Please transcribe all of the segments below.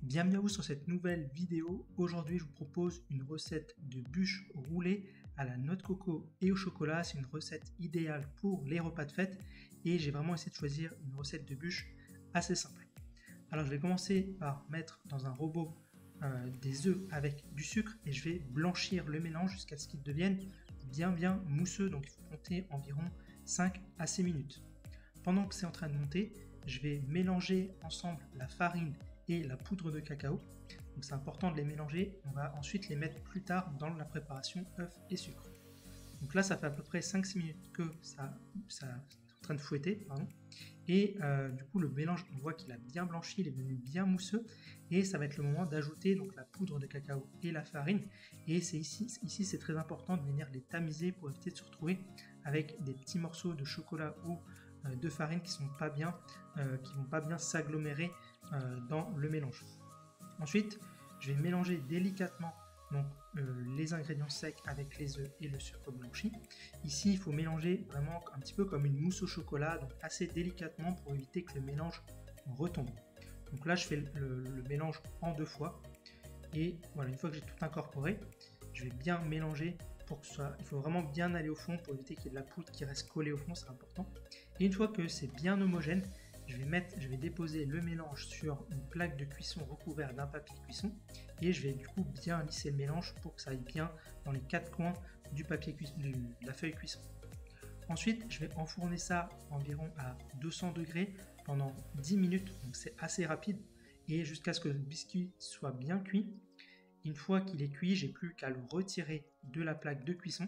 Bienvenue à vous sur cette nouvelle vidéo. Aujourd'hui, je vous propose une recette de bûches roulées à la noix de coco et au chocolat. C'est une recette idéale pour les repas de fête et j'ai vraiment essayé de choisir une recette de bûches assez simple. Alors, je vais commencer par mettre dans un robot des œufs avec du sucre et je vais blanchir le mélange jusqu'à ce qu'il devienne bien mousseux. Donc, il faut compter environ 5 à 6 minutes. Pendant que c'est en train de monter, je vais mélanger ensemble la farine et la poudre de cacao. Donc c'est important de les mélanger. On va ensuite les mettre plus tard dans la préparation œufs et sucre. Donc là, ça fait à peu près 5-6 minutes que ça est en train de fouetter. Et du coup, le mélange, on voit qu'il a bien blanchi, il est devenu bien mousseux. Et ça va être le moment d'ajouter donc la poudre de cacao et la farine. Et c'est ici c'est très important de venir les tamiser pour éviter de se retrouver avec des petits morceaux de chocolat ou de farine qui ne vont pas bien s'agglomérer dans le mélange. Ensuite, je vais mélanger délicatement donc, les ingrédients secs avec les œufs et le sucre blanchi. Ici, il faut mélanger vraiment un petit peu comme une mousse au chocolat, donc assez délicatement pour éviter que le mélange retombe. Donc là, je fais le mélange en 2 fois. Et voilà, une fois que j'ai tout incorporé, je vais bien mélanger pour que il faut vraiment bien aller au fond pour éviter qu'il y ait de la poudre qui reste collée au fond, c'est important. Et une fois que c'est bien homogène, je vais déposer le mélange sur une plaque de cuisson recouverte d'un papier cuisson et je vais du coup bien lisser le mélange pour que ça aille bien dans les 4 coins du papier cuisson, de la feuille cuisson. Ensuite, je vais enfourner ça environ à 200 degrés pendant 10 minutes, donc c'est assez rapide, et jusqu'à ce que le biscuit soit bien cuit. Une fois qu'il est cuit, j'ai plus qu'à le retirer de la plaque de cuisson.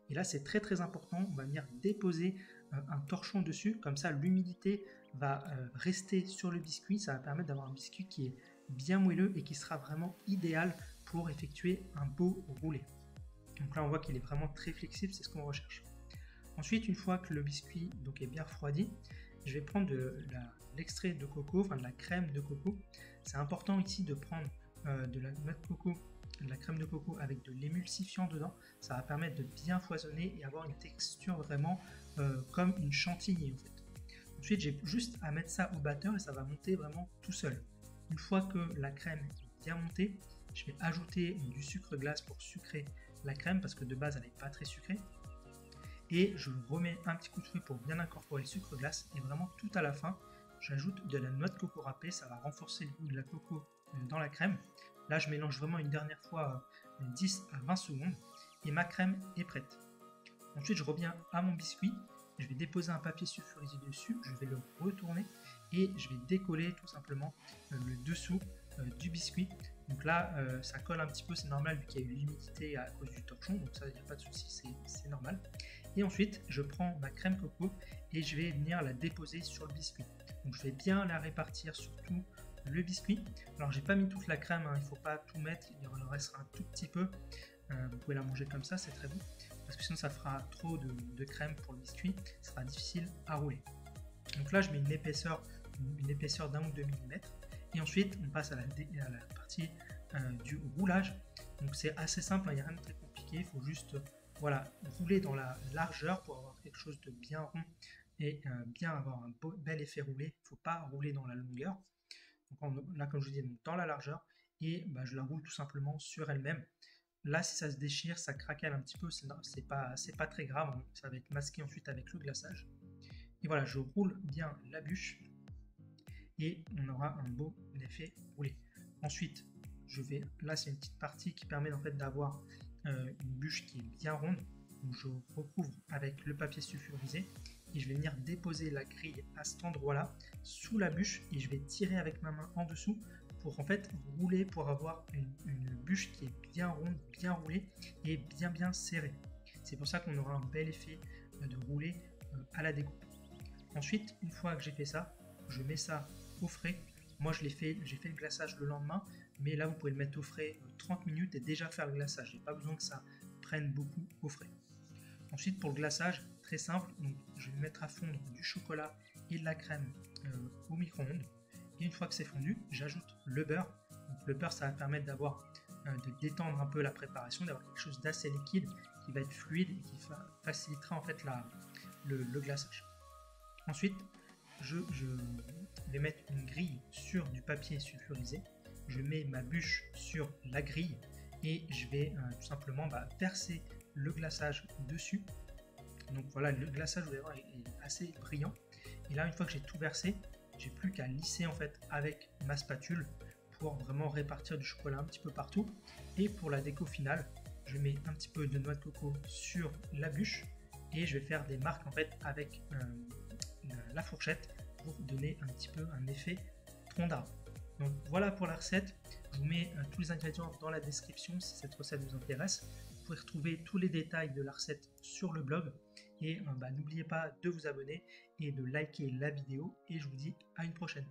Et là, c'est très important, on va venir déposer un torchon dessus, comme ça l'humidité va rester sur le biscuit. Ça va permettre d'avoir un biscuit qui est bien moelleux et qui sera vraiment idéal pour effectuer un beau roulé. Donc là, on voit qu'il est vraiment très flexible, c'est ce qu'on recherche. Ensuite, une fois que le biscuit donc, est bien refroidi, je vais prendre de l'extrait de coco, enfin de la crème de coco. C'est important ici de prendre de la noix de coco, de la crème de coco avec de l'émulsifiant dedans. Ça va permettre de bien foisonner et avoir une texture vraiment comme une chantilly en fait. Ensuite, j'ai juste à mettre ça au batteur et ça va monter vraiment tout seul. Une fois que la crème est bien montée, je vais ajouter du sucre glace pour sucrer la crème parce que de base elle n'est pas très sucrée. Et je remets un petit coup de fouet pour bien incorporer le sucre glace et vraiment tout à la fin, j'ajoute de la noix de coco râpée, ça va renforcer le goût de la coco dans la crème. Là, je mélange vraiment une dernière fois 10 à 20 secondes et ma crème est prête. Ensuite, je reviens à mon biscuit, je vais déposer un papier sulfurisé dessus, je vais le retourner et je vais décoller tout simplement le dessous du biscuit. Donc là, ça colle un petit peu, c'est normal vu qu'il y a eu l'humidité à cause du torchon, donc ça, il n'y a pas de souci, c'est normal. Et ensuite, je prends ma crème coco et je vais venir la déposer sur le biscuit. Donc je vais bien la répartir sur tout le biscuit. Alors j'ai pas mis toute la crème, il ne faut pas tout mettre, il en restera un tout petit peu. Vous pouvez la manger comme ça, c'est très bon, parce que sinon ça fera trop de crème pour le biscuit, ce sera difficile à rouler. Donc là je mets une épaisseur d'1 ou 2 mm. Et ensuite, on passe à la partie du roulage. Donc c'est assez simple, il n'y a rien de très compliqué. Il faut juste rouler dans la largeur pour avoir quelque chose de bien rond et bien avoir un bel effet roulé. Il ne faut pas rouler dans la longueur. Donc là, comme je vous dis, dans la largeur. Et je la roule tout simplement sur elle-même. Là, si ça se déchire, ça craquelle un petit peu, c'est pas très grave. Ça va être masqué ensuite avec le glaçage. Et voilà, je roule bien la bûche. Et on aura un beau effet roulé. Ensuite, là c'est une petite partie qui permet en fait d'avoir une bûche qui est bien ronde. Donc je recouvre avec le papier sulfurisé et je vais venir déposer la grille à cet endroit-là sous la bûche et je vais tirer avec ma main en dessous pour en fait rouler pour avoir une bûche qui est bien ronde, bien roulée et bien serrée. C'est pour ça qu'on aura un bel effet de rouler à la découpe. Ensuite, une fois que j'ai fait ça, je mets ça au frais. Moi j'ai fait le glaçage le lendemain, mais là vous pouvez le mettre au frais 30 minutes et déjà faire le glaçage. J'ai pas besoin que ça prenne beaucoup au frais. Ensuite pour le glaçage, très simple, donc je vais mettre à fondre du chocolat et de la crème au micro-ondes. Et une fois que c'est fondu, j'ajoute le beurre. Donc, le beurre ça va permettre de détendre un peu la préparation, d'avoir quelque chose d'assez liquide qui va être fluide et qui facilitera en fait le glaçage. Ensuite, je vais mettre une grille sur du papier sulfurisé je mets ma bûche sur la grille et je vais tout simplement verser le glaçage dessus. Donc voilà, le glaçage, vous allez voir, est assez brillant. Et là, une fois que j'ai tout versé, j'ai plus qu'à lisser en fait avec ma spatule pour vraiment répartir du chocolat un petit peu partout. Et pour la déco finale, je mets un petit peu de noix de coco sur la bûche et je vais faire des marques en fait avec la fourchette pour donner un petit peu un effet tronc d'arbre. Donc voilà pour la recette. Je vous mets tous les ingrédients dans la description si cette recette vous intéresse. Vous pouvez retrouver tous les détails de la recette sur le blog. Et n'oubliez pas de vous abonner et de liker la vidéo. Et je vous dis à une prochaine.